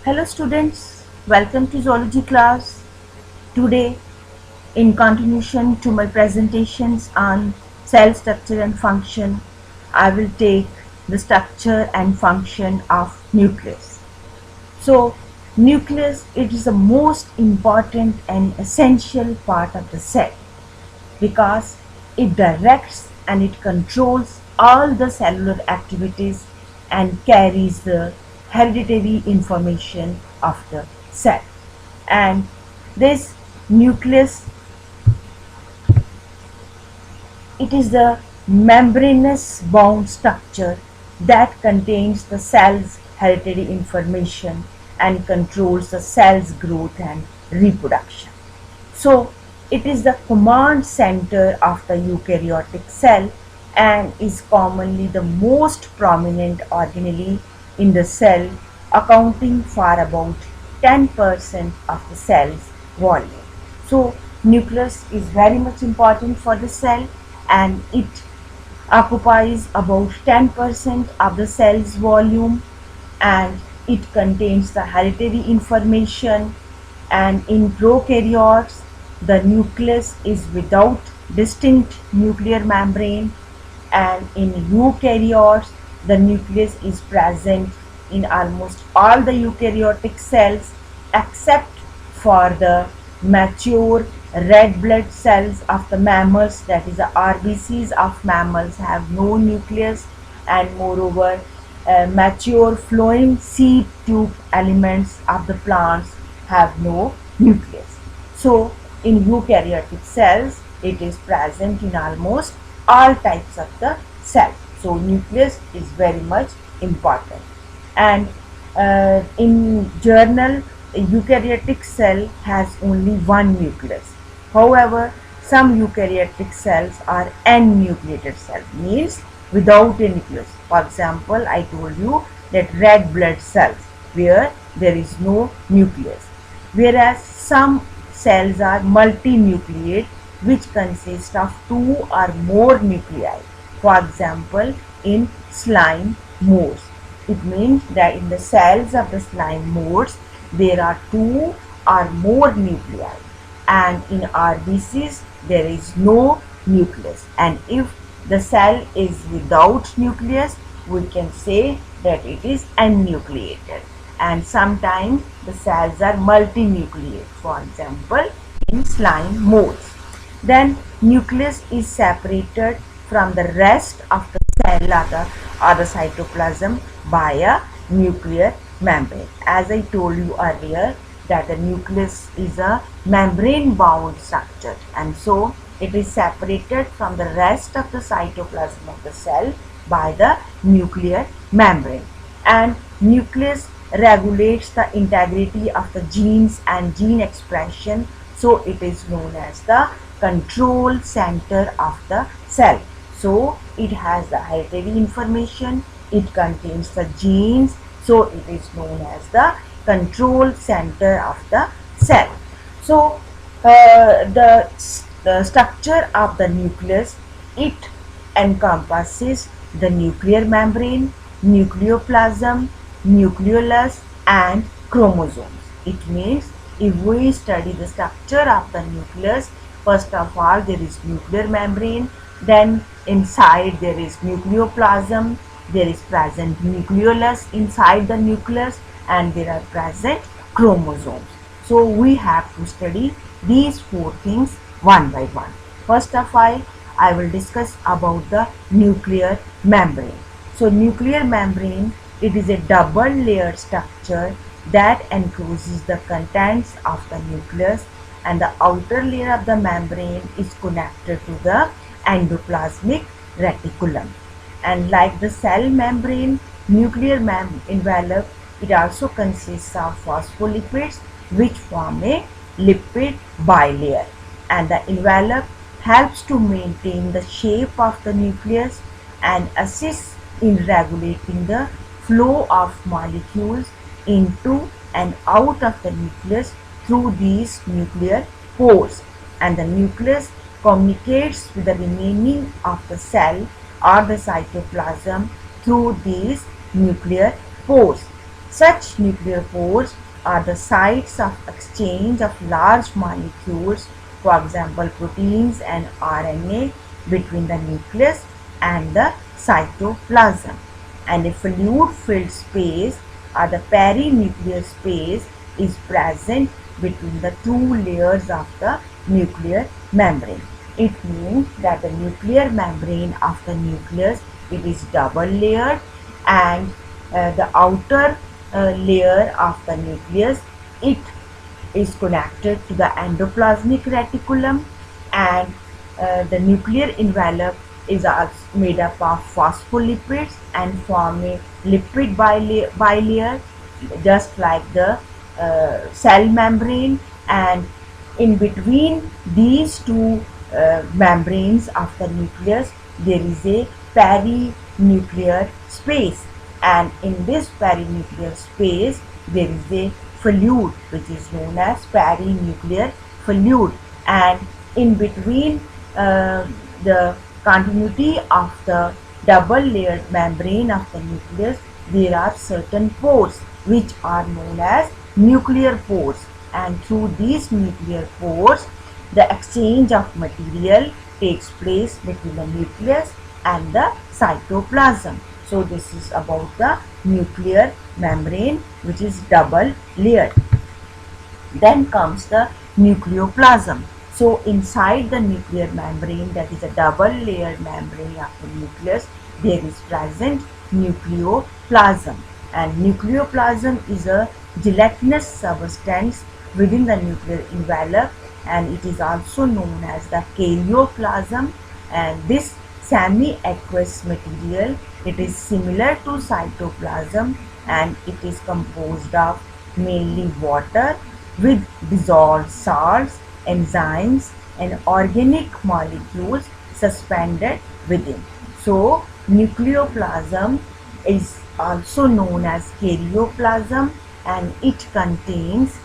Hello students, welcome to zoology class. Today, in continuation to my presentations on cell structure and function, I will take the structure and function of nucleus. So, nucleus, it is the most important and essential part of the cell because it directs and it controls all the cellular activities and carries the hereditary information of the cell. And this nucleus, it is the membranous bound structure that contains the cell's hereditary information and controls the cell's growth and reproduction. So it is the command center of the eukaryotic cell and is commonly the most prominent organelle in the cell, accounting for about 10% of the cell's volume. So nucleus is very much important for the cell and it occupies about 10% of the cell's volume, and it contains the hereditary information. And in prokaryotes, the nucleus is without distinct nuclear membrane, and in eukaryotes the nucleus is present in almost all the eukaryotic cells except for the mature red blood cells of the mammals, that is the RBCs of mammals have no nucleus, and moreover mature flowing seed tube elements of the plants have no nucleus. So in eukaryotic cells it is present in almost all types of the cell. So nucleus is very much important. And in general, a eukaryotic cell has only one nucleus. However, some eukaryotic cells are n-nucleated cells, means without a nucleus. For example, I told you that red blood cells where there is no nucleus, whereas some cells are multinucleate, which consist of two or more nuclei. For example, in slime moles, it means that in the cells of the slime moles there are two or more nuclei, and in RBCs there is no nucleus. And if the cell is without nucleus, we can say that it is n-nucleated. And sometimes the cells are multinucleate, for example in slime moles. Then nucleus is separated from the rest of the cell or the cytoplasm by a nuclear membrane. As I told you earlier that the nucleus is a membrane bound structure, and so it is separated from the rest of the cytoplasm of the cell by the nuclear membrane. And nucleus regulates the integrity of the genes and gene expression, so it is known as the control center of the cell. So it has the hereditary information, it contains the genes, so it is known as the control center of the cell. So the structure of the nucleus, it encompasses the nuclear membrane, nucleoplasm, nucleolus and chromosomes. It means if we study the structure of the nucleus, first of all there is nuclear membrane, then inside there is nucleoplasm, there is present nucleolus inside the nucleus, and there are present chromosomes. So we have to study these four things one by one. First of all, I will discuss about the nuclear membrane. So nuclear membrane, it is a double layered structure that encloses the contents of the nucleus, and the outer layer of the membrane is connected to the endoplasmic reticulum. And like the cell membrane, nuclear envelope, it also consists of phospholipids which form a lipid bilayer, and the envelope helps to maintain the shape of the nucleus and assists in regulating the flow of molecules into and out of the nucleus through these nuclear pores. And the nucleus communicates with the remaining of the cell or the cytoplasm through these nuclear pores. Such nuclear pores are the sites of exchange of large molecules, for example proteins and RNA, between the nucleus and the cytoplasm. And a fluid-filled space or the perinuclear space is present between the two layers of the nuclear membrane. It means that the nuclear membrane of the nucleus, it is double layered, and the outer layer of the nucleus, it is connected to the endoplasmic reticulum, and the nuclear envelope is also made up of phospholipids and form a lipid bilayer, just like the cell membrane. And in between these two membranes of the nucleus, there is a perinuclear space, and in this perinuclear space there is a fluid which is known as perinuclear fluid. And in between the continuity of the double layered membrane of the nucleus, there are certain pores which are known as nuclear pores, and through these nuclear pores the exchange of material takes place between the nucleus and the cytoplasm. So this is about the nuclear membrane, which is double layered. Then comes the nucleoplasm. So inside the nuclear membrane, that is a double layered membrane of the nucleus, there is present nucleoplasm. And nucleoplasm is a gelatinous substance within the nuclear envelope, and it is also known as the karyoplasm. And this semi-aqueous material, it is similar to cytoplasm, and it is composed of mainly water with dissolved salts, enzymes and organic molecules suspended within. So nucleoplasm is also known as karyoplasm, and it contains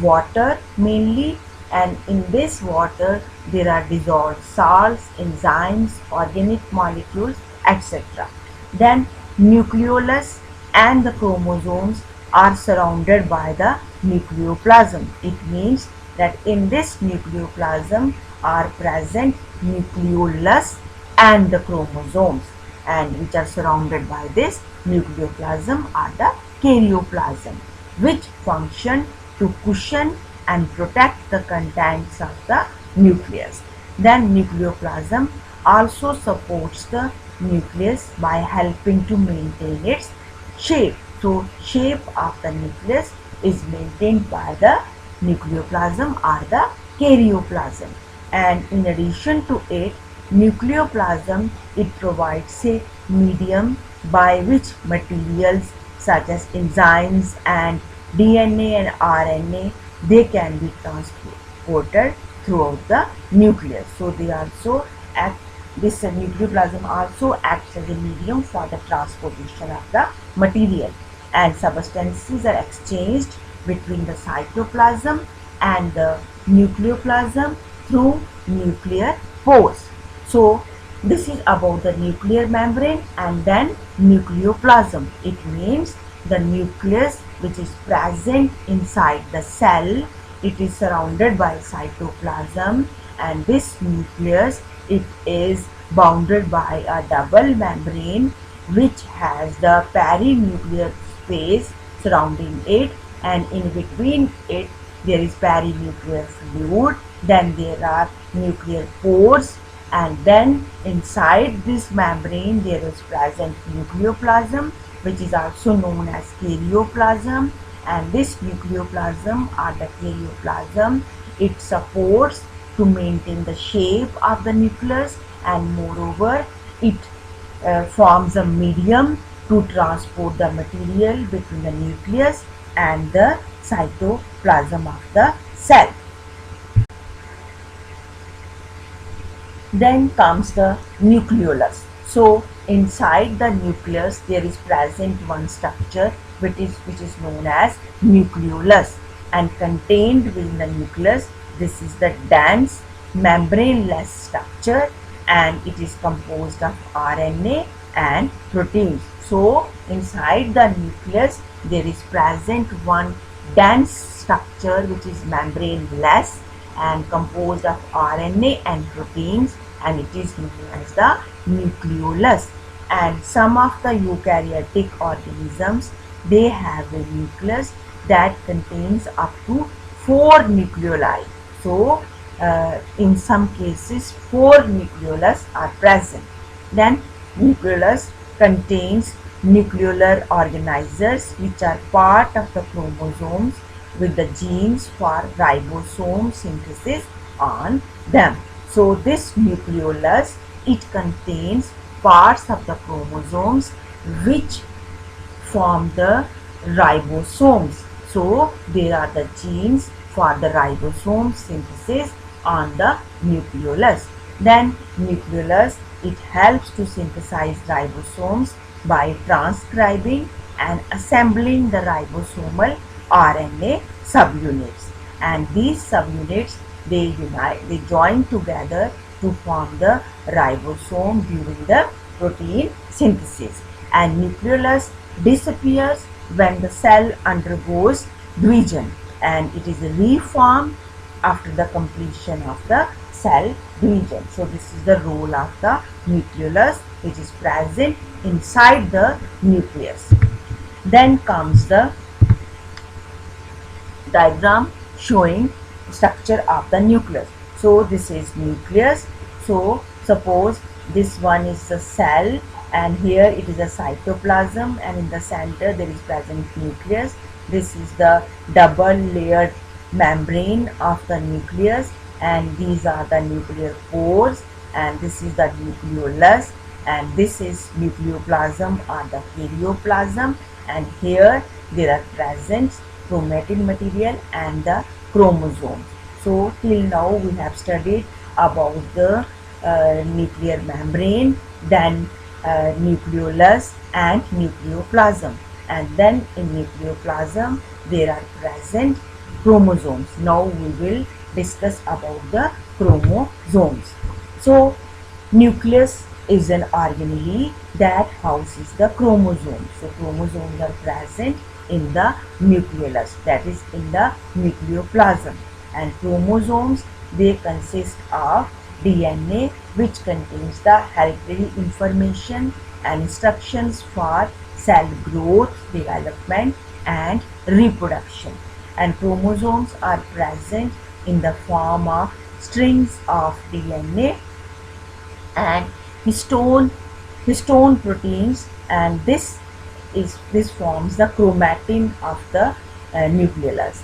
water mainly, and in this water there are dissolved salts, enzymes, organic molecules, etc. Then nucleolus and the chromosomes are surrounded by the nucleoplasm. It means that in this nucleoplasm are present nucleolus and the chromosomes, and which are surrounded by this nucleoplasm are the karyoplasm, which function to cushion and protect the contents of the nucleus. Then nucleoplasm also supports the nucleus by helping to maintain its shape. So shape of the nucleus is maintained by the nucleoplasm or the karyoplasm. And in addition to it, nucleoplasm, it provides a medium by which materials such as enzymes and DNA and RNA, they can be transported throughout the nucleus. So they also act, this nucleoplasm also acts as a medium for the transportation of the material, and substances are exchanged between the cytoplasm and the nucleoplasm through nuclear pores. So this is about the nuclear membrane. And then nucleoplasm, it means the nucleus which is present inside the cell, it is surrounded by cytoplasm, and this nucleus, it is bounded by a double membrane which has the perinuclear space surrounding it, and in between it there is perinuclear fluid, then there are nuclear pores, and then inside this membrane there is present nucleoplasm, which is also known as karyoplasm. And this nucleoplasm or the karyoplasm, it supports to maintain the shape of the nucleus, and moreover it forms a medium to transport the material between the nucleus and the cytoplasm of the cell. Then comes the nucleolus. So inside the nucleus there is present one structure which is known as nucleolus, and contained within the nucleus, this is the dense membraneless structure, and it is composed of RNA and proteins. So inside the nucleus there is present one dense structure which is membraneless and composed of RNA and proteins, and it is known as the nucleolus. And some of the eukaryotic organisms, they have a nucleus that contains up to 4 nucleoli. So in some cases 4 nucleolus are present. Then nucleolus contains nucleolar organizers which are part of the chromosomes with the genes for ribosome synthesis on them. So this nucleolus, it contains parts of the chromosomes which form the ribosomes. So there are the genes for the ribosome synthesis on the nucleolus. Then nucleolus, it helps to synthesize ribosomes by transcribing and assembling the ribosomal RNA subunits, and these subunits, they join together to form the ribosome during the protein synthesis. And nucleolus disappears when the cell undergoes division, and it is reformed after the completion of the cell division. So this is the role of the nucleolus, which is present inside the nucleus. Then comes the diagram showing structure of the nucleus. So this is nucleus. So suppose this one is the cell, and here it is a cytoplasm, and in the center there is present nucleus. This is the double layered membrane of the nucleus, and these are the nuclear pores, and this is the nucleolus, and this is nucleoplasm or the karyoplasm, and here there are present chromatin material and the chromosomes. So till now we have studied about the nuclear membrane, then nucleolus and nucleoplasm, and then in nucleoplasm there are present chromosomes. Now we will discuss about the chromosomes. So nucleus is an organelle that houses the chromosomes. So chromosomes are present in the nucleolus, that is in the nucleoplasm, and chromosomes, they consist of DNA which contains the hereditary information and instructions for cell growth, development and reproduction. And chromosomes are present in the form of strings of DNA and histone proteins, and this forms the chromatin of the nucleus.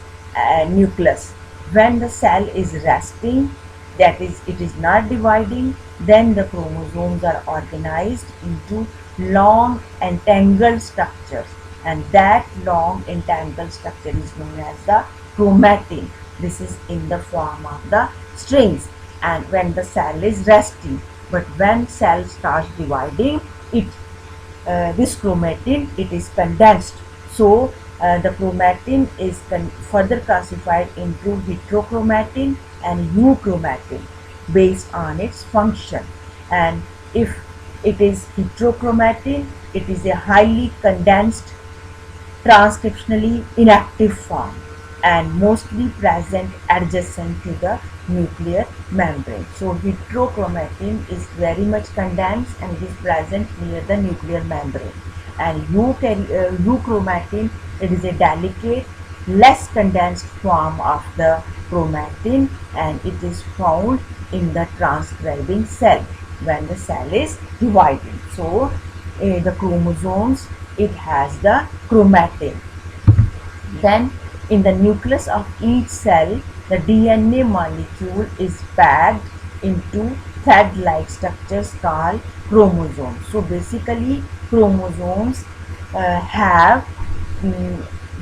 When the cell is resting, that is, it is not dividing, then the chromosomes are organized into long entangled structures, and that long entangled structure is known as the chromatin. This is in the form of the strings, and when the cell is resting. But when cell starts dividing, this chromatin, it is condensed. So the chromatin is further classified into heterochromatin and euchromatin based on its function. And if it is heterochromatin, it is a highly condensed, transcriptionally inactive form and mostly present adjacent to the nuclear membrane. So heterochromatin is very much condensed and it is present near the nuclear membrane. And euchromatin, it is a delicate, less condensed form of the chromatin, and it is found in the transcribing cell when the cell is dividing. So the chromosomes, it has the chromatin. Then in the nucleus of each cell, the DNA molecule is packed into thread-like structures called chromosomes. So basically chromosomes have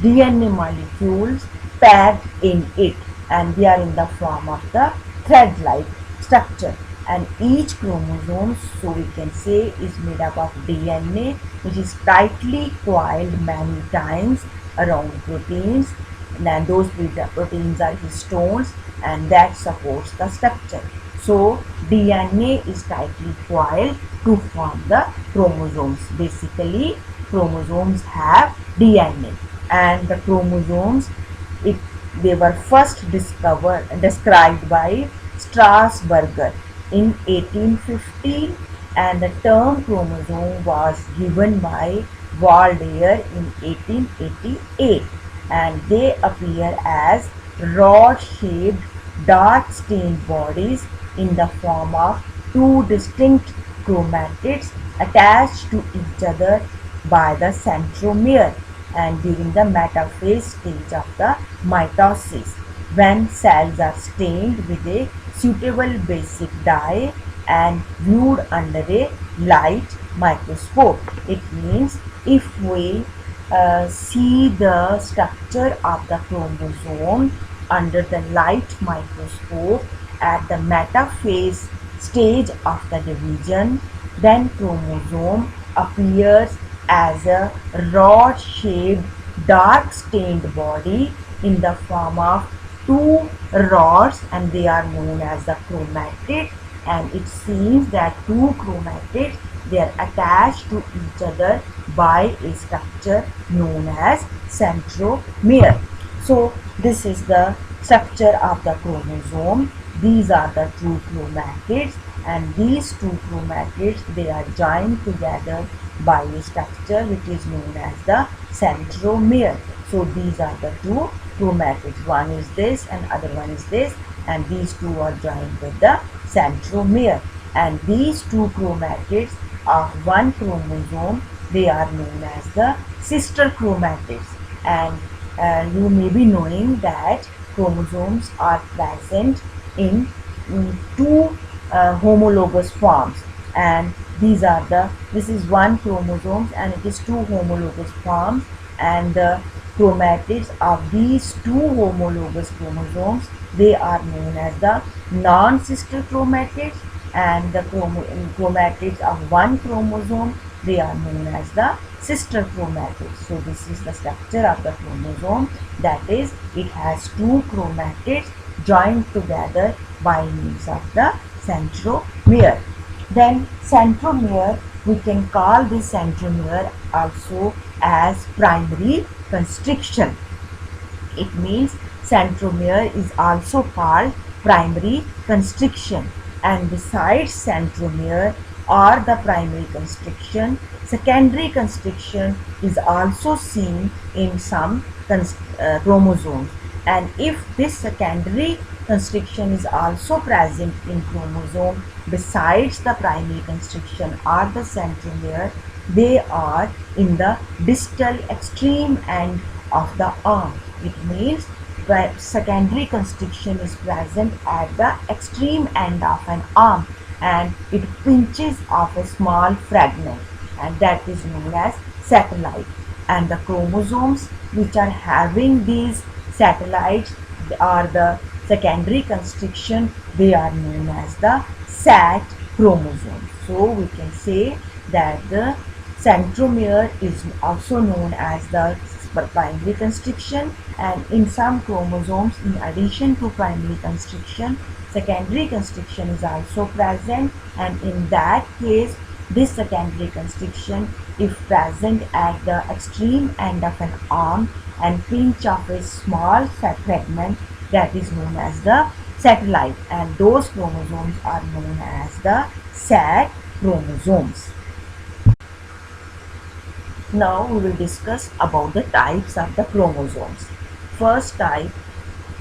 DNA molecules packed in it, and they are in the form of the thread-like structure. And each chromosome, so we can say, is made up of DNA which is tightly coiled many times around proteins, and those proteins are histones, and that supports the structure. So DNA is tightly coiled to form the chromosomes. Basically, chromosomes have DNA, and the chromosomes, it, they were first described by Strasburger in 1815, and the term chromosome was given by Waldeyer in 1888, and they appear as rod-shaped dark-stained bodies in the form of two distinct chromatids attached to each other by the centromere, and during the metaphase stage of the mitosis, when cells are stained with a suitable basic dye and viewed under a light microscope. It means if we see the structure of the chromosome under the light microscope at the metaphase stage of the division, then chromosome appears as a rod-shaped dark-stained body in the form of two rods, and they are known as the chromatids, and it seems that two chromatids, they are attached to each other by a structure known as centromere. So this is the structure of the chromosome. These are the two chromatids, and these two chromatids, they are joined together by a structure which is known as the centromere. So these are the two chromatids. One is this and other one is this, and these two are joined with the centromere. And these two chromatids of one chromosome, they are known as the sister chromatids. And you may be knowing that chromosomes are present in two homologous forms, and these are this is one chromosome and it is two homologous forms, and the chromatids of these two homologous chromosomes, they are known as the non-sister chromatids, and the chromatids of one chromosome, they are known as the sister chromatids. So this is the structure of the chromosome, that is, it has two chromatids joined together by means of the centromere. Then centromere, we can call this centromere also as primary constriction. It means centromere is also called primary constriction, and besides centromere or the primary constriction, secondary constriction is also seen in some chromosomes. And if this secondary constriction is also present in chromosome besides the primary constriction or the centromere, they are in the distal extreme end of the arm. It means secondary constriction is present at the extreme end of an arm, and it pinches off a small fragment, and that is known as satellite. And the chromosomes which are having these satellites or the secondary constriction, they are known as the SAT chromosomes. So we can say that the centromere is also known as the primary constriction, and in some chromosomes, in addition to primary constriction, secondary constriction is also present, and in that case, this secondary constriction, if present at the extreme end of an arm and pinch off a small fragment, that is known as the satellite, and those chromosomes are known as the SAT chromosomes. Now we will discuss about the types of the chromosomes. First type,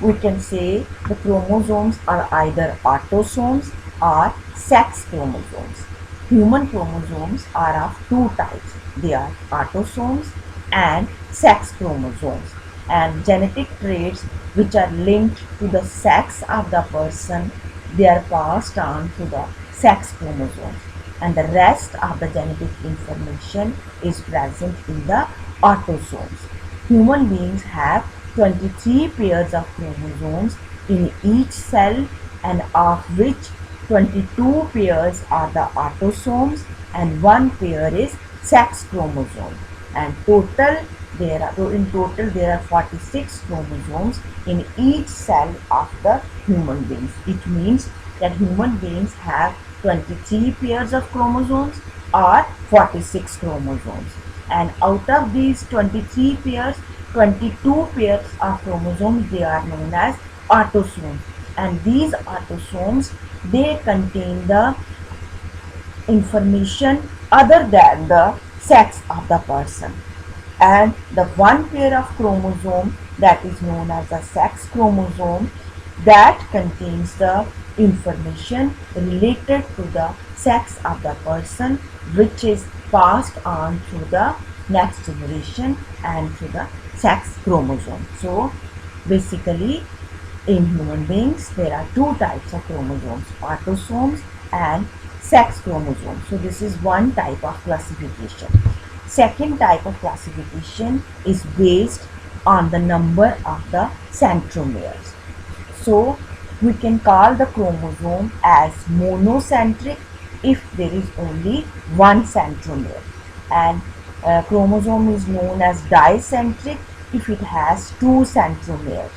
we can say the chromosomes are either autosomes or sex chromosomes. Human chromosomes are of two types. They are autosomes and sex chromosomes, and genetic traits which are linked to the sex of the person, they are passed on to the sex chromosomes, and the rest of the genetic information is present in the autosomes. Human beings have 23 pairs of chromosomes in each cell, and of which 22 pairs are the autosomes and one pair is sex chromosome. And in total there are 46 chromosomes in each cell of the human beings. It means that human beings have 23 pairs of chromosomes or 46 chromosomes. And out of these 23 pairs, 22 pairs of chromosomes, they are known as autosomes. And these autosomes, they contain the information other than the sex of the person. And the one pair of chromosome that is known as the sex chromosome, that contains the information related to the sex of the person, which is passed on to the next generation and to the sex chromosome. So basically, in human beings, there are two types of chromosomes, autosomes and sex chromosomes. So this is one type of classification. Second type of classification is based on the number of the centromeres. So we can call the chromosome as monocentric if there is only one centromere, and chromosome is known as dicentric if it has two centromeres,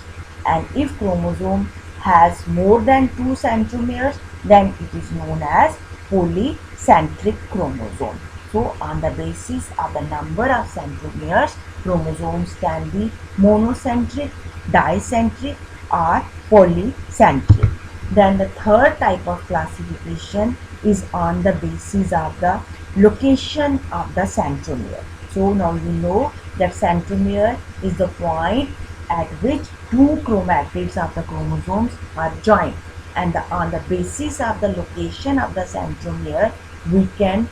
and if chromosome has more than two centromeres, then it is known as polycentric chromosome. So on the basis of the number of centromeres, chromosomes can be monocentric, dicentric or polycentric. Then the third type of classification is on the basis of the location of the centromere. So now you know that centromere is the point at which two chromatids of the chromosomes are joined, and on the basis of the location of the centromere, we can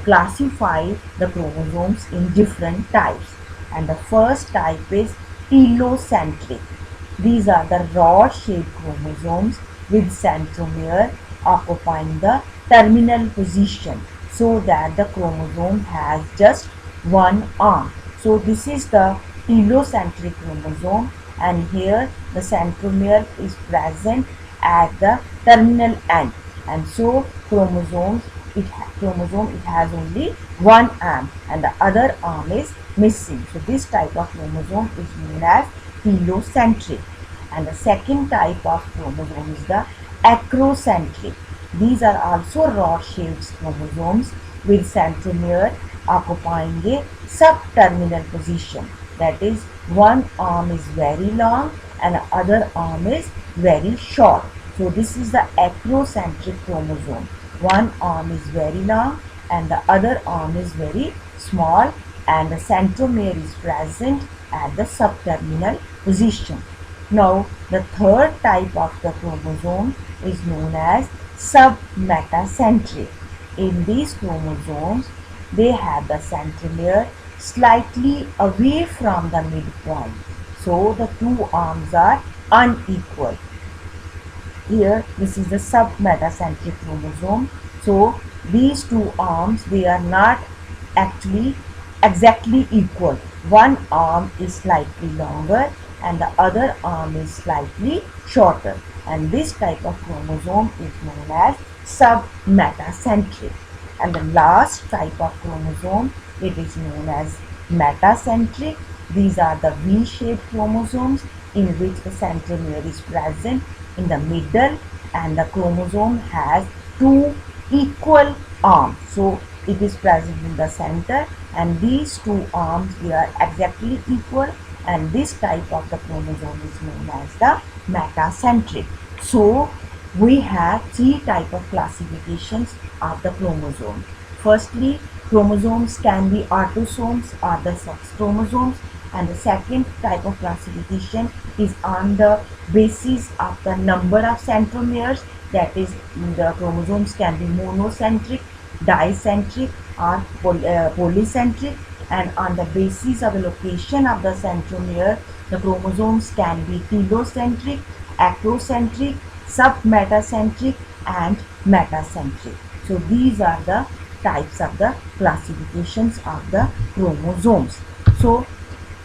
classify the chromosomes in different types. And the first type is telocentric. These are the rod-shaped chromosomes with centromere occupying the terminal position, so that the chromosome has just one arm. So this is the telocentric chromosome, and here the centromere is present at the terminal end, and so chromosome it has only one arm and the other arm is missing. So this type of chromosome is known as telocentric. And the second type of chromosome is the acrocentric. These are also rod-shaped chromosomes with centromere occupying a subterminal position. That is, one arm is very long and the other arm is very short. So this is the acrocentric chromosome. One arm is very long and the other arm is very small, and the centromere is present at the subterminal position. Now the third type of the chromosome is known as submetacentric. In these chromosomes, they have the centromere slightly away from the midpoint, so the two arms are unequal. Here this is the submetacentric chromosome. So these two arms, they are not actually exactly equal. One arm is slightly longer and the other arm is slightly shorter, and this type of chromosome is known as submetacentric. And the last type of chromosome, it is known as metacentric. These are the V-shaped chromosomes in which the centromere is present in the middle and the chromosome has two equal arms. So it is present in the center, and these two arms, they are exactly equal, and this type of the chromosome is known as the metacentric. So we have three types of classifications of the chromosome. Firstly, chromosomes can be autosomes or the sex chromosomes, and the second type of classification is on the basis of the number of centromeres. That is, the chromosomes can be monocentric, dicentric or polycentric, and on the basis of the location of the centromere, the chromosomes can be telocentric, acrocentric, submetacentric and metacentric. So these are the types of the classifications of the chromosomes. So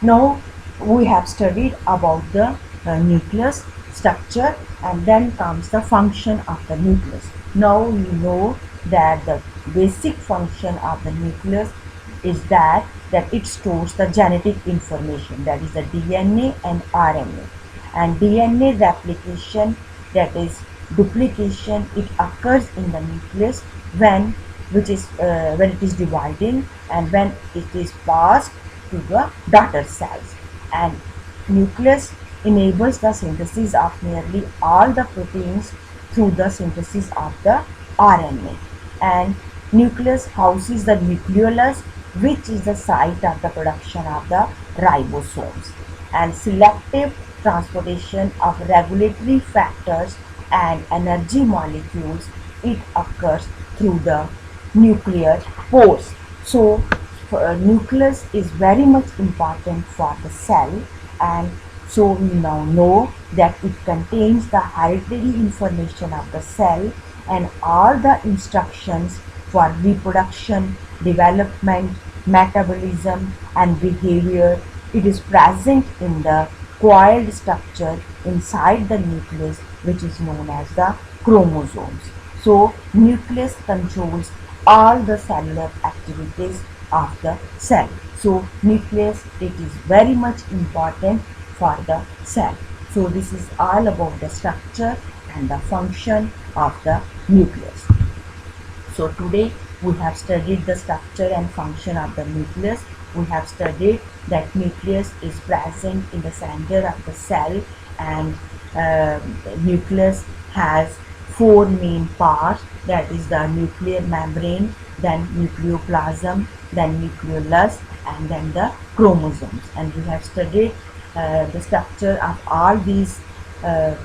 now we have studied about the nucleus structure, and then comes the function of the nucleus. Now you know that the basic function of the nucleus is that it stores the genetic information, that is the DNA and RNA, and DNA replication, that is duplication it occurs in the nucleus when when it is dividing and when it is passed to the daughter cells. And nucleus enables the synthesis of nearly all the proteins through the synthesis of the RNA. And nucleus houses the nucleolus, which is the site of the production of the ribosomes. And selective transportation of regulatory factors and energy molecules, it occurs through the nuclear pores. So nucleus is very much important for the cell, and so we now know that it contains the hereditary information of the cell and all the instructions for reproduction, development, metabolism and behavior. It is present in the coiled structure inside the nucleus, which is known as the chromosomes. So nucleus controls all the cellular activities of the cell. So nucleus, it is very much important for the cell. So this is all about the structure and the function of the nucleus. So today we have studied the structure and function of the nucleus. We have studied that nucleus is present in the center of the cell, and nucleus has four main parts, that is the nuclear membrane, then nucleoplasm, then nucleolus, and then the chromosomes. And we have studied the structure of all these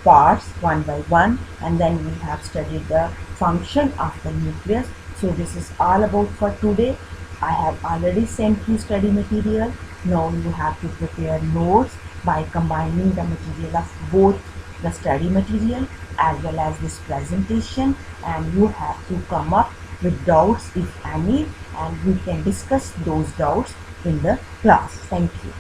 parts one by one, and then we have studied the function of the nucleus. So this is all about for today. I have already sent you study material. Now you have to prepare notes by combining the material of both the study material as well as this presentation, and you have to come up with doubts if any, and we can discuss those doubts in the class. Thank you.